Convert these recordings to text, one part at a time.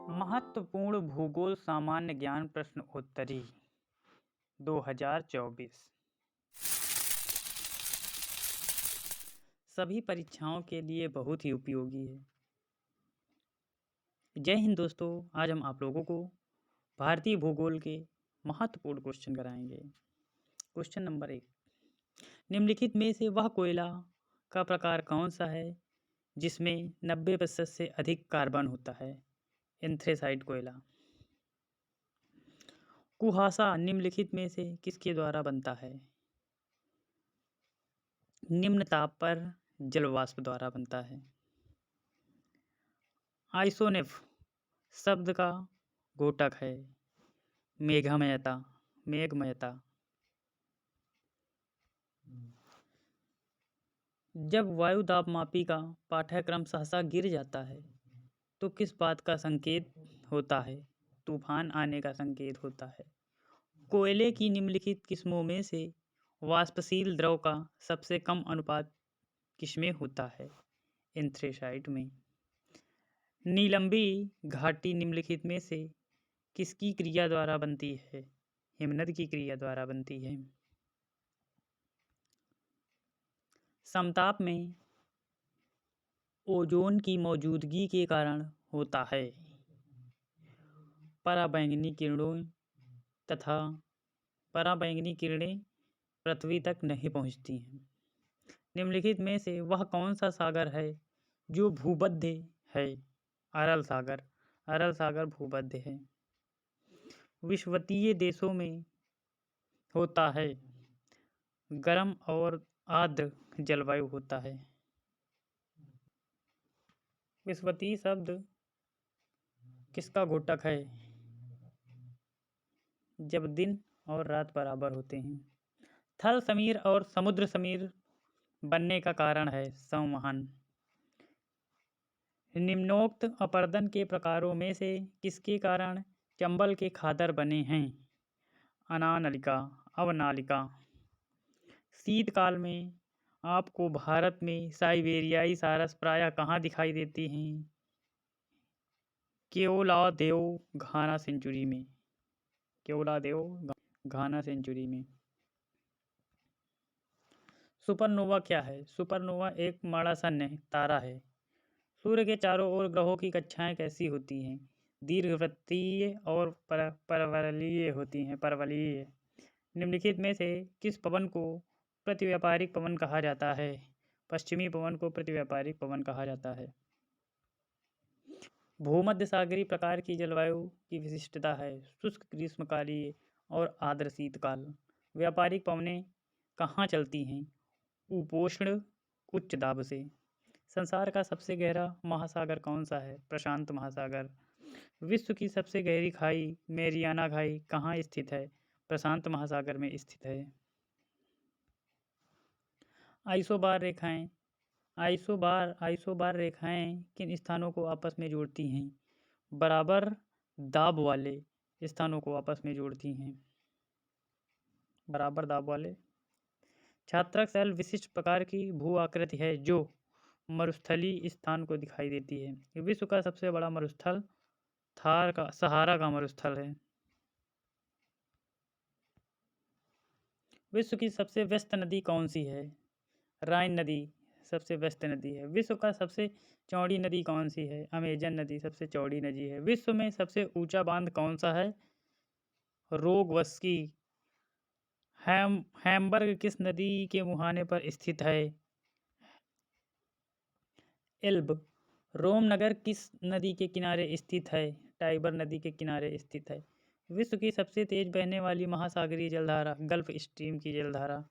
महत्वपूर्ण भूगोल सामान्य ज्ञान प्रश्न उत्तरी 2024 सभी परीक्षाओं के लिए बहुत ही उपयोगी है। जय हिंद दोस्तों, आज हम आप लोगों को भारतीय भूगोल के महत्वपूर्ण क्वेश्चन कराएंगे। क्वेश्चन नंबर 1, निम्नलिखित में से वह कोयला का प्रकार कौन सा है जिसमें 90% से अधिक कार्बन होता है? एंथ्रेसाइट कोयला। कुहासा निम्नलिखित में से किसके द्वारा बनता है? निम्न ताप पर जलवाष्प द्वारा बनता है। आइसोनेफ शब्द का घोटक है मेघमयता। जब वायु दाबमापी का पाठ्यक्रम सहसा गिर जाता है तो किस बात का संकेत होता है? तूफान आने का संकेत होता है। कोयले की निम्नलिखित किस्मों में से वाष्पशील द्रव का सबसे कम अनुपात किसमें होता है? एंथ्रेसाइट में। नीलंबी घाटी निम्नलिखित में से किसकी क्रिया द्वारा बनती है? हिमनद की क्रिया द्वारा बनती है। समताप में ओजोन की मौजूदगी के कारण होता है। पराबैंगनी किरणों तथा पराबैंगनी किरणें पृथ्वी तक नहीं पहुंचती हैं। निम्नलिखित में से वह कौन सा सागर है जो भूमध्य है? अरल सागर भूमध्य है। विषुवतीय देशों में होता है गर्म और आर्द्र जलवायु होता है। विषुवतीय शब्द किसका घोटक है? जब दिन और रात बराबर होते हैं। थल समीर और समुद्र समीर बनने का कारण है संवहन। निम्नोक्त अपर्दन के प्रकारों में से किसके कारण चंबल के खादर बने हैं? अनानालिका, अवनालिका। शीतकाल में आपको भारत में साइबेरियाई सारस प्रायः कहाँ दिखाई देती हैं? केओलादेओ घाना सेंचुरी में। सुपरनोवा क्या है? सुपरनोवा एक मड़ासन्य तारा है। सूर्य के चारों ओर ग्रहों की कक्षाएं कैसी होती हैं? दीर्घवृत्तीय और परवलयीय होती हैं। निम्नलिखित में से किस पवन को प्रतिव्यापारिक पवन कहा जाता है? पश्चिमी पवन को प्रतिव्यापारिक पवन कहा जाता है। भूमध्य सागरीय प्रकार की जलवायु की विशिष्टता है शुष्क ग्रीष्मकालीय और आर्द्र शीतकाल। व्यापारिक पवनें कहाँ चलती हैं? उपोष्ण उच्च दाब से। संसार का सबसे गहरा महासागर कौन सा है? प्रशांत महासागर। विश्व की सबसे गहरी खाई मैरियाना खाई कहाँ स्थित है? प्रशांत महासागर में स्थित है। आइसोबार रेखाएं किन स्थानों को आपस में जोड़ती हैं? बराबर दाब वाले स्थानों को आपस में जोड़ती हैं। बराबर दाब वाले। छात्रक सेल विशिष्ट प्रकार की भू आकृति है जो मरुस्थलीय स्थान को दिखाई देती है। विश्व का सबसे बड़ा मरुस्थल सहारा का मरुस्थल है। विश्व की सबसे व्यस्त नदी कौन सी है? राइन नदी सबसे व्यस्त नदी है। विश्व का सबसे चौड़ी नदी कौन सी है? अमेजन नदी सबसे चौड़ी नदी है। विश्व में सबसे ऊंचा बांध कौन सा है? रोगवस्की। हैम्बर्ग किस नदी के मुहाने पर स्थित है? एल्ब। रोम नगर किस नदी के किनारे स्थित है? टाइबर नदी के किनारे स्थित है। विश्व की सबसे तेज बहने वाली महासागरीय जलधारा गल्फ स्ट्रीम की जलधारा।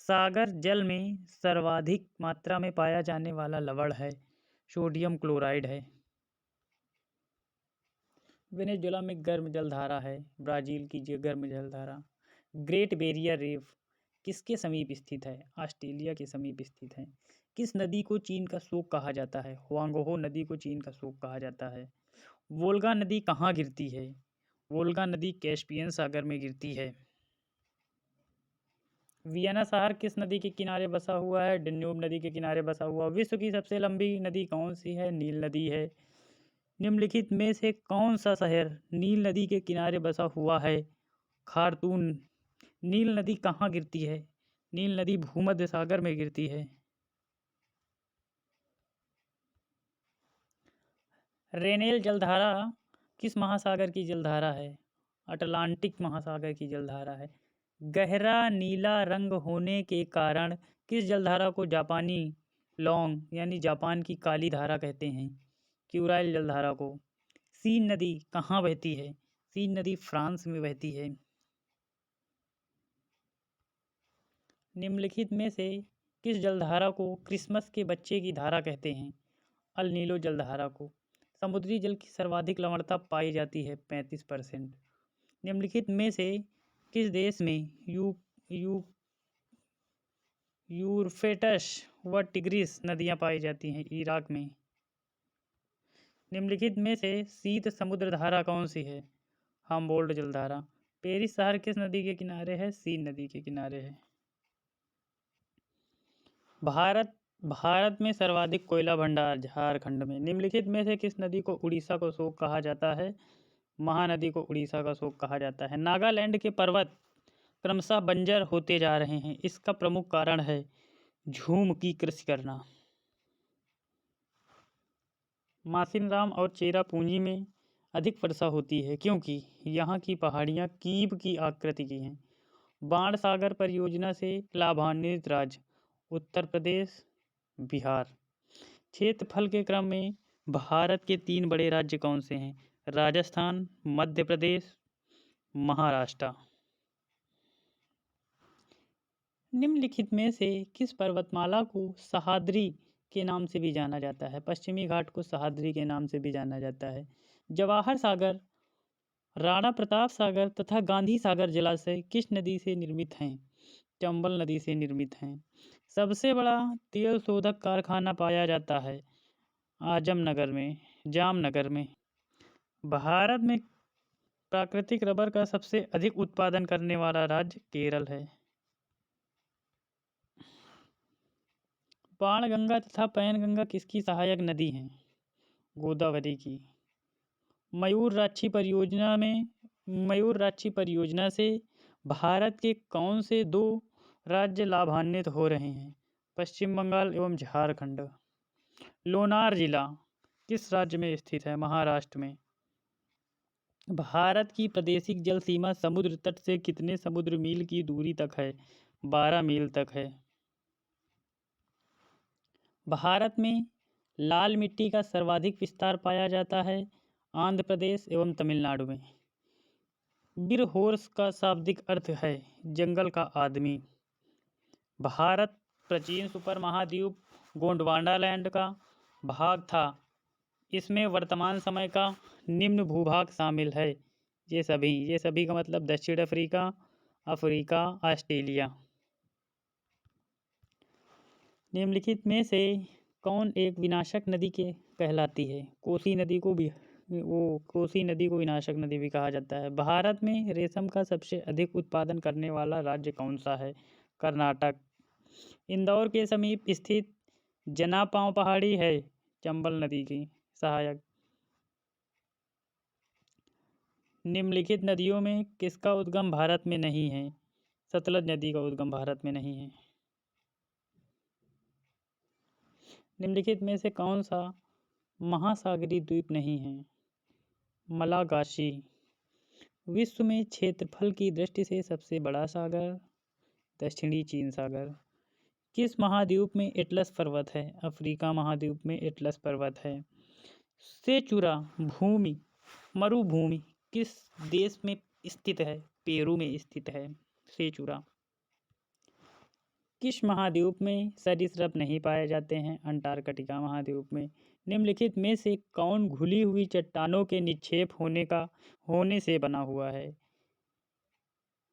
सागर जल में सर्वाधिक मात्रा में पाया जाने वाला लवण है सोडियम क्लोराइड है। वेनेजुएला में गर्म जलधारा है। ब्राज़ील की गर्म जलधारा। ग्रेट बैरियर रीफ किसके समीप स्थित है? ऑस्ट्रेलिया के समीप स्थित है। किस नदी को चीन का शोक कहा जाता है? हुआंगहो नदी को चीन का शोक कहा जाता है। वोल्गा नदी कहाँ गिरती है? वोल्गा नदी कैस्पियन सागर में गिरती है। वियना शहर किस नदी के किनारे बसा हुआ है? डेन्यूब नदी के किनारे बसा हुआ। विश्व की सबसे लंबी नदी कौन सी है? नील नदी है। निम्नलिखित में से कौन सा शहर नील नदी के किनारे बसा हुआ है? खार्तूम। नील नदी कहाँ गिरती है? नील नदी भूमध्य सागर में गिरती है। रेनेल जलधारा किस महासागर की जलधारा है? अटलांटिक महासागर की जलधारा है। गहरा नीला रंग होने के कारण किस जलधारा को जापानी लौंग यानी जापान की काली धारा कहते हैं? क्यूराइल जलधारा को। सीन नदी कहाँ बहती है? सीन नदी फ्रांस में बहती है। निम्नलिखित में से किस जलधारा को क्रिसमस के बच्चे की धारा कहते हैं? अल नीलो जलधारा को। समुद्री जल की सर्वाधिक लवणता पाई जाती है 35%। निम्नलिखित में से किस देश में यू यूफ्रेटस व टिग्रिस नदियाँ पाई जाती हैं? इराक में। निम्नलिखित में से शीत समुद्र धारा कौन सी है? हम्बोल्ट जलधारा। पेरिस शहर किस नदी के किनारे है? सीन नदी के किनारे है। भारत में सर्वाधिक कोयला भंडार झारखंड में। निम्नलिखित में से किस नदी को उड़ीसा को शोक कहा जाता है? महानदी को उड़ीसा का शोक कहा जाता है। नागालैंड के पर्वत क्रमशः बंजर होते जा रहे हैं, इसका प्रमुख कारण है झूम की कृषि करना। मासिनराम और चेरापूंजी में अधिक वर्षा होती है क्योंकि यहाँ की पहाड़ियाँ कीब की आकृति की हैं। बाण सागर परियोजना से लाभान्वित राज्य उत्तर प्रदेश, बिहार। क्षेत्रफल के क्रम में भारत के 3 बड़े राज्य कौन से हैं? राजस्थान, मध्य प्रदेश, महाराष्ट्र। निम्नलिखित में से किस पर्वतमाला को सह्याद्री के नाम से भी जाना जाता है? पश्चिमी घाट को सह्याद्री के नाम से भी जाना जाता है। जवाहर सागर, राणा प्रताप सागर तथा गांधी सागर जलाशय किस नदी से निर्मित हैं? चंबल नदी से निर्मित हैं। सबसे बड़ा तेल शोधक कारखाना पाया जाता है जामनगर में। भारत में प्राकृतिक रबर का सबसे अधिक उत्पादन करने वाला राज्य केरल है। बाणगंगा तथा पैनगंगा किसकी सहायक नदी हैं? गोदावरी की। मयूरराक्षी परियोजना से भारत के कौन से 2 राज्य लाभान्वित हो रहे हैं? पश्चिम बंगाल एवं झारखंड। लोनार जिला किस राज्य में स्थित है? महाराष्ट्र में। भारत की प्रादेशिक जल सीमा समुद्र तट से कितने समुद्र मील की दूरी तक है? 12 मील तक है। भारत में लाल मिट्टी का सर्वाधिक विस्तार पाया जाता है आंध्र प्रदेश एवं तमिलनाडु में। बिरहोर्स का शाब्दिक अर्थ है जंगल का आदमी। भारत प्राचीन सुपर महाद्वीप गोंडवाना लैंड का भाग था। इसमें वर्तमान समय का निम्न भूभाग शामिल है। ये सभी का मतलब दक्षिण अफ्रीका, ऑस्ट्रेलिया। निम्नलिखित में से कौन एक विनाशक नदी के कहलाती है? कोसी नदी को विनाशक नदी भी कहा जाता है। भारत में रेशम का सबसे अधिक उत्पादन करने वाला राज्य कौन सा है? कर्नाटक। इंदौर के समीप स्थित जनापांव पहाड़ी है चंबल नदी की सहायक। निम्नलिखित नदियों में किसका उद्गम भारत में नहीं है? सतलज नदी का उद्गम भारत में नहीं है। निम्नलिखित में से कौन सा महासागरीय द्वीप नहीं है? मलागाशी। विश्व में क्षेत्रफल की दृष्टि से सबसे बड़ा सागर दक्षिणी चीन सागर। किस महाद्वीप में एटलस पर्वत है? अफ्रीका महाद्वीप में एटलस पर्वत है। सेचुरा मरुभूमि किस देश में स्थित है? पेरू में स्थित है सेचुरा। किस महाद्वीप में सरीसृप नहीं पाए जाते हैं? अंटार्कटिका महाद्वीप में। निम्नलिखित में से कौन घुली हुई चट्टानों के निक्षेप होने से बना हुआ है?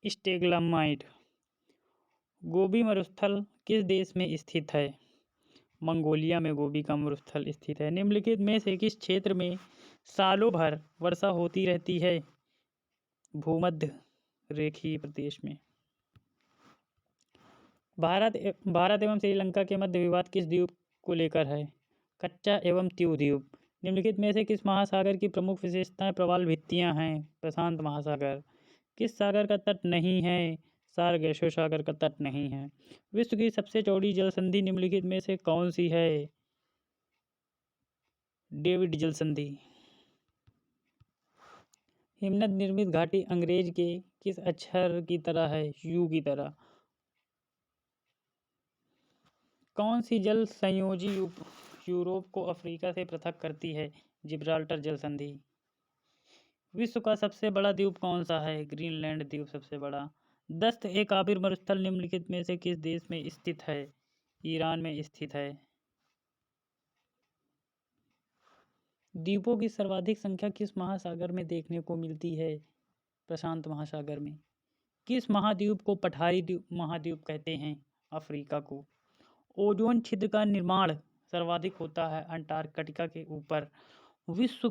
स्टेगलामाइट। गोबी मरुस्थल किस देश में स्थित है? मंगोलिया में गोबी का मरुस्थल स्थित है। निम्नलिखित में से किस क्षेत्र में सालों भर वर्षा होती रहती है? भूमध्य रेखीय प्रदेश में। भारत एवं श्रीलंका के मध्य विवाद किस द्वीप को लेकर है? कच्चा एवं तीव द्वीप। निम्नलिखित में से किस महासागर की प्रमुख विशेषताएं प्रवाल भित्तियां हैं? प्रशांत महासागर। किस सागर का तट नहीं है? सार्गेशो सागर का तट नहीं है। विश्व की सबसे चौड़ी जल संधि निम्नलिखित में से कौन सी है? डेविड जल संधि। हिमनद निर्मित घाटी अंग्रेज के किस अक्षर की तरह है? यू की तरह। कौन सी जल संयोजी यूरोप को अफ्रीका से पृथक करती है? जिब्राल्टर जल संधि। विश्व का सबसे बड़ा द्वीप कौन सा है? ग्रीनलैंड द्वीप सबसे बड़ा। दस्त एक आबिर मरुस्थल निम्नलिखित में से किस देश में स्थित है? ईरान में स्थित है। द्वीपों की सर्वाधिक संख्या किस महासागर में देखने को मिलती है? प्रशांत महासागर में। किस महाद्वीप को पठारी महाद्वीप कहते हैं? अफ्रीका को। ओजोन छिद्र का निर्माण सर्वाधिक होता है अंटार्कटिका के ऊपर। विश्व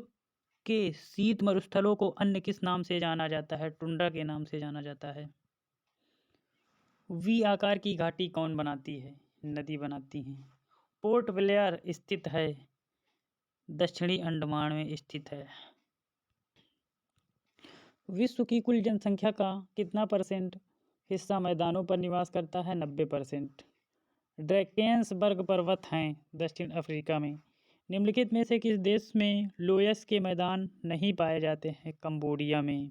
के शीत मरुस्थलों को अन्य किस नाम से जाना जाता है? टुंड्रा के नाम से जाना जाता है। वी आकार की घाटी कौन बनाती है? नदी बनाती है। पोर्ट ब्लेयर स्थित है? दक्षिणी अंडमान में स्थित है। विश्व की कुल जनसंख्या का कितना % हिस्सा मैदानों पर निवास करता है? 90%। ड्रैकेंसबर्ग पर्वत हैं दक्षिण अफ्रीका में। निम्नलिखित में से किस देश में लोयस के मैदान नहीं पाए जाते हैं? कंबोडिया में।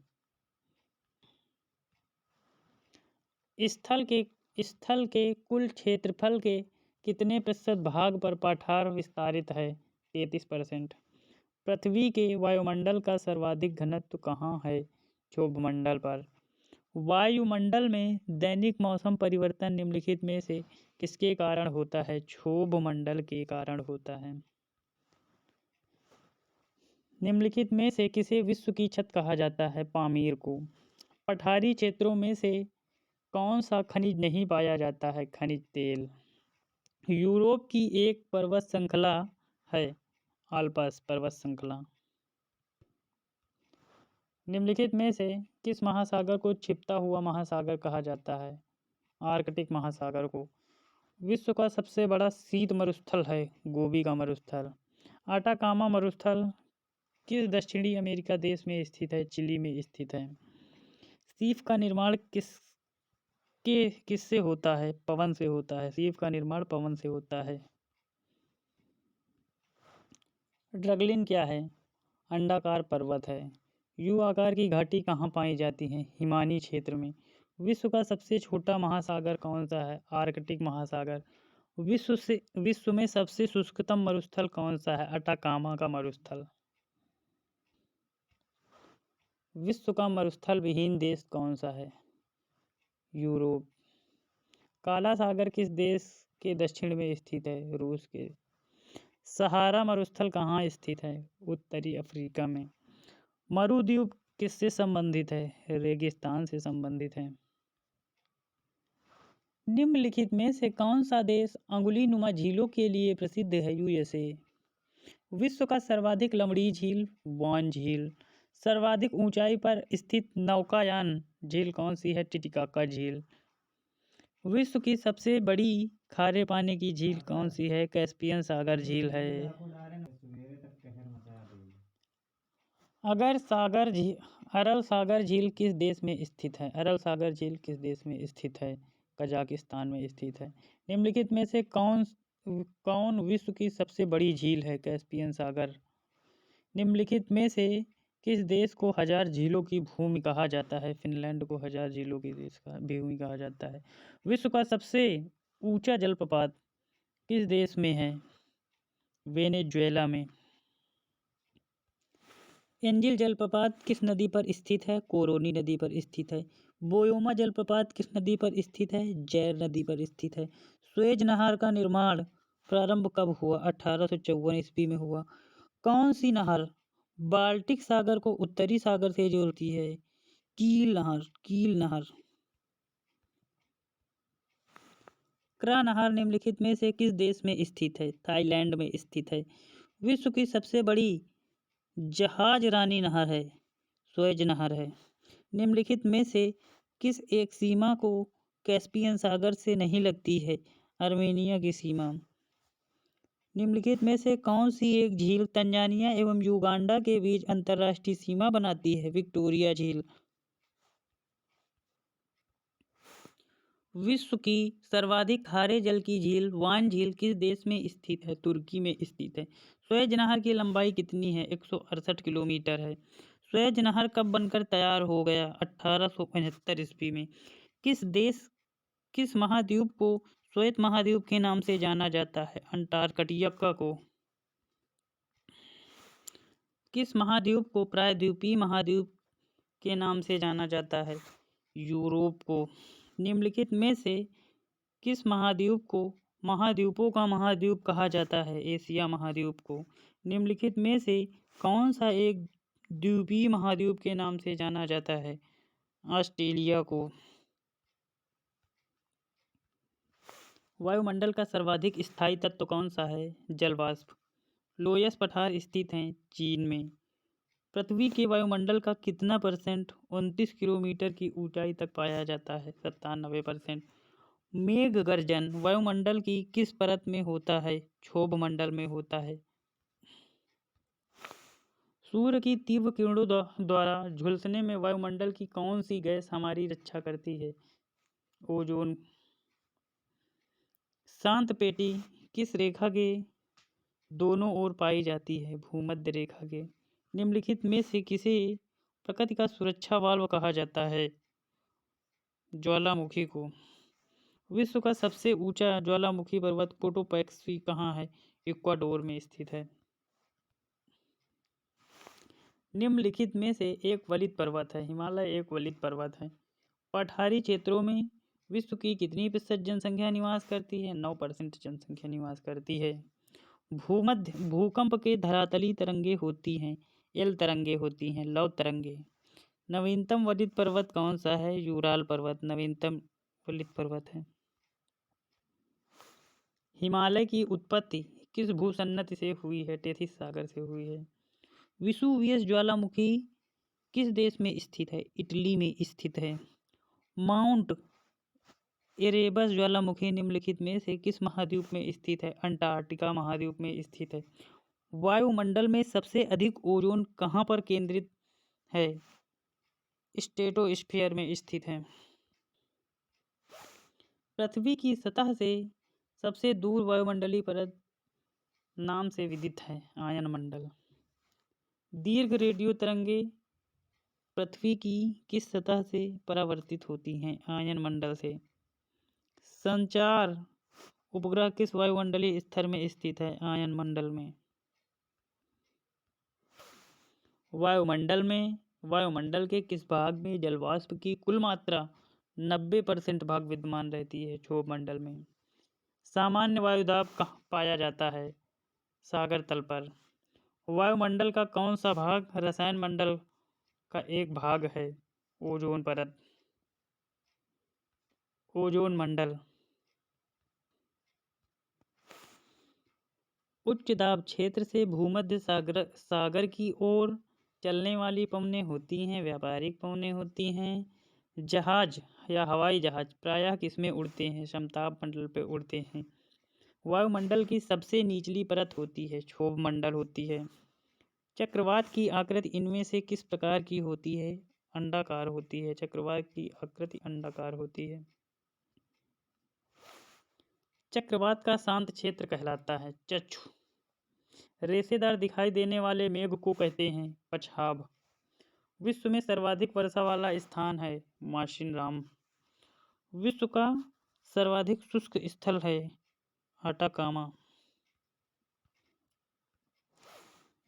स्थल के कुल क्षेत्रफल के कितने प्रतिशत भाग पर पठार विस्तारित है? 33%। पृथ्वी के वायुमंडल का सर्वाधिक घनत्व कहाँ है? क्षोभमंडल पर। वायुमंडल में दैनिक मौसम परिवर्तन निम्नलिखित में से किसके कारण होता है? क्षोभमंडल के कारण होता है। निम्नलिखित में से किसे विश्व की छत कहा जाता है? पामीर को। पठारी क्षेत्रों में से कौन सा खनिज नहीं पाया जाता है? खनिज तेल। यूरोप की एक पर्वत श्रृंखला है आल्प्स पर्वत श्रृंखला। निम्नलिखित में से किस महासागर को छिपता हुआ महासागर कहा जाता है? आर्कटिक महासागर को। विश्व का सबसे बड़ा शीत मरुस्थल है गोबी का मरुस्थल। आटाकामा मरुस्थल किस दक्षिणी अमेरिका देश में स्थित है? चिली में स्थित है। सीप का निर्माण किससे होता है? पवन से होता है। सीप का निर्माण पवन से होता है। ड्रगलिन क्या है? अंडाकार पर्वत है। यू आकार की घाटी कहाँ पाई जाती है? हिमानी क्षेत्र में। विश्व का सबसे छोटा महासागर कौन सा है? आर्कटिक महासागर। विश्व में सबसे शुष्कतम मरुस्थल कौन सा है? अटाकामा का मरुस्थल। विश्व का मरुस्थल विहीन देश कौन सा है? यूरोप। काला सागर किस देश के दक्षिण में स्थित है? रूस के। सहारा मरुस्थल कहाँ स्थित है? उत्तरी अफ्रीका में। मरुद्वीप किससे संबंधित है? रेगिस्तान से संबंधित है। निम्नलिखित में से कौन सा देश अंगुली नुमा झीलों के लिए प्रसिद्ध है? यूएसए। विश्व का सर्वाधिक लंबी झील वॉन झील। सर्वाधिक ऊंचाई पर स्थित नौकायान झील कौन सी है? टिटिकाका झील। विश्व की सबसे बड़ी खारे पानी की झील कौन सी है? कैस्पियन सागर झील है। अरल सागर झील किस देश में स्थित है? अरल सागर झील किस देश में स्थित है? कजाकिस्तान में स्थित है। निम्नलिखित में से कौन विश्व की सबसे बड़ी झील है? कैस्पियन सागर। निम्नलिखित में से किस देश को 1000 झीलों की भूमि कहा जाता है? फिनलैंड को 1000 झीलों की देश का भूमि कहा जाता है। विश्व का सबसे ऊंचा जलप्रपात किस देश में है? वेनेजुएला में। एंजिल जलप्रपात किस नदी पर स्थित है? कोरोनी नदी पर स्थित है। बोयोमा जलप्रपात किस नदी पर स्थित है? जैर नदी पर स्थित है। सुएज नहर का निर्माण प्रारंभ कब हुआ? 1854 ईस्वी में हुआ। कौन सी नहर बाल्टिक सागर को उत्तरी सागर से जोड़ती है? कील नहर। क्रा नहर निम्नलिखित में से किस देश में स्थित है? थाईलैंड में स्थित है। विश्व की सबसे बड़ी जहाज रानी नहर है? सुएज नहर है। निम्नलिखित में से किस एक सीमा को कैस्पियन सागर से नहीं लगती है? आर्मेनिया की सीमा। निम्नलिखित में से कौन सी एक झील तंजानिया एवं युगांडा के बीच अंतर्राष्ट्रीय सीमा बनाती है? विक्टोरिया झील। विश्व की सर्वाधिक खारे जल की झील वान झील किस देश में स्थित है? तुर्की में स्थित है। सुएज नहर की लंबाई कितनी है? 168 किलोमीटर है। सुएज नहर कब बनकर तैयार हो गया? 1875 ईस्वी में। किस महाद्वीप को श्वेत महाद्वीप के नाम से जाना जाता है? अंटार्कटिका को। किस महाद्वीप को प्रायद्वीपीय महाद्वीप के नाम से जाना जाता है? यूरोप को। निम्नलिखित में से किस महाद्वीप को महाद्वीपों का महाद्वीप कहा जाता है? एशिया महाद्वीप को। निम्नलिखित में से कौन सा एक द्वीपीय महाद्वीप के नाम से जाना जाता है? ऑस्ट्रेलिया को। वायुमंडल का सर्वाधिक स्थायी तत्व कौन सा है? जल वाष्प। लोयस पठार स्थित हैं चीन में। पृथ्वी के वायुमंडल का कितना परसेंट 29 किलोमीटर की ऊंचाई तक पाया जाता है? 97%। मेघ गर्जन वायुमंडल की किस परत में होता है? क्षोभ मंडल में होता है। सूर्य की तीव्र किरणों द्वारा झुलसने में वायुमंडल की कौन सी गैस हमारी रक्षा करती है? ओजोन। शांत पेटी किस रेखा के दोनों ओर पाई जाती है? भूमध्य रेखा के। निम्नलिखित में से किसे प्रकृति का सुरक्षा वाल्व कहा जाता है? ज्वालामुखी को। विश्व का सबसे ऊंचा ज्वालामुखी पर्वत कोटोपैक्सी कहाँ है? इक्वाडोर में स्थित है। निम्नलिखित में से एक वलित पर्वत है। हिमालय एक वलित पर्वत है। पठारी क्षेत्रों में विश्व की कितनी प्रतिशत जनसंख्या निवास करती है? 9% जनसंख्या निवास करती है। भूमध्य भूकंप के धरातली तरंगे होती हैं। एल तरंगे होती हैं। लव तरंगे। नवीनतम वलित पर्वत कौन सा है? यूराल पर्वत नवीनतम वलित पर्वत है। हिमालय की उत्पत्ति किस भूसन्नति से हुई है? टेथिस सागर से हुई है। विसुवियस ज्वालामुखी किस देश में स्थित है? इटली में स्थित है। माउंट एरेबस ज्वालामुखी निम्नलिखित में से किस महाद्वीप में स्थित है? अंटार्कटिका महाद्वीप में स्थित है। वायुमंडल में सबसे अधिक ओजोन कहाँ पर केंद्रित है? स्ट्रेटोस्फीयर में स्थित है। पृथ्वी की सतह से सबसे दूर वायुमंडलीय परत नाम से विदित है? आयन मंडल। दीर्घ रेडियो तरंगे पृथ्वी की किस सतह से परावर्तित होती हैं? आयन मंडल से। संचार उपग्रह किस वायुमंडलीय स्तर में स्थित है? आयन मंडल में। वायुमंडल के किस भाग में जलवाष्प की कुल मात्रा 90% भाग विद्यमान रहती है? क्षोभ मंडल में। सामान्य वायुदाब कहाँ पाया जाता है? सागर तल पर। वायुमंडल का कौन सा भाग रसायन मंडल का एक भाग है? ओजोन परत। ओजोन मंडल। उच्च दाब क्षेत्र से भूमध्य सागर की ओर चलने वाली पवनें होती हैं, व्यापारिक पवनें होती हैं। जहाज या हवाई जहाज प्रायः किसमें उड़ते हैं? समताप मंडल पे उड़ते हैं। वायुमंडल की सबसे निचली परत होती है? क्षोभ मंडल होती है। चक्रवात की आकृति इनमें से किस प्रकार की होती है? अंडाकार होती है। चक्रवात की आकृति अंडाकार होती है। चक्रवात का शांत क्षेत्र कहलाता है चक्षु। रेशेदार दिखाई देने वाले मेघ को कहते हैं पछाभ। विश्व में सर्वाधिक वर्षा वाला स्थान है माशिनराम। विश्व का सर्वाधिक शुष्क स्थल है अटाकामा।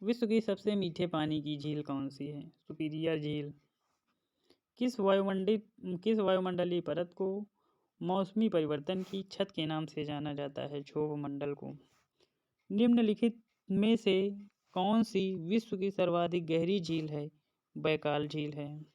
विश्व की सबसे मीठे पानी की झील कौन सी है? सुपीरियर झील। किस वायुमंडलीय परत को मौसमी परिवर्तन की छत के नाम से जाना जाता है? क्षोभ मंडल को। निम्नलिखित में से कौन सी विश्व की सर्वाधिक गहरी झील है? बैकाल झील है।